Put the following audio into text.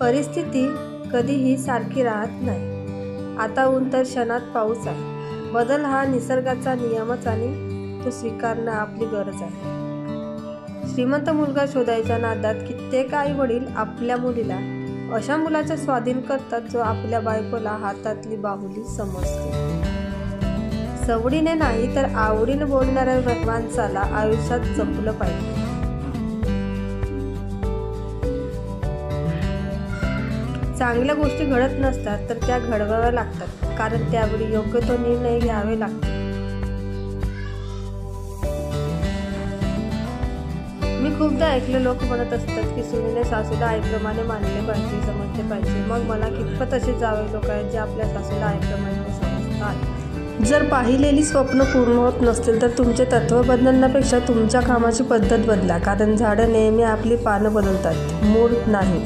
परिस्थिती कधीही सारखी राहत नाही. आता ऊन तर क्षणात पाऊस आहे. बदल हा निसर्गाचा नियमच आणि तो स्वीकारणं आपली गरज आहे. श्रीमंत मुलगा शोधायच्या नादात कित्येक आई वडील आपल्या मुलीला अशा मुलाच्या स्वाधीन करतात जो आपल्या बायकोला हातातली बाहुली समजतो. सवडीने नाही तर आवडीने बोलणाऱ्या माणसाला आयुष्यात जपलं पाहिजे. चांगल्या गोष्टी घडत नसतात तर त्या घडवाव्या लागतात, कारण त्यावेळी योग्य तो निर्णय घ्यावे लागतात. मी खूपदा ऐकले लोक म्हणत असतात की सुनेने सासूला आईप्रमाणे मानले पाहिजे, समजले पाहिजे. मग मला कितपत असे जावे लोक आहेत जे आपल्या सासूला आईप्रमाणे समजतात. जर पाहिलेली स्वप्न पूर्ण होत नसतील तर तुमचे तत्त्व बदलण्यापेक्षा तुमच्या कामाची पद्धत बदला, कारण झाडं नेहमी आपली पानं बदलतात, मूळ नाही.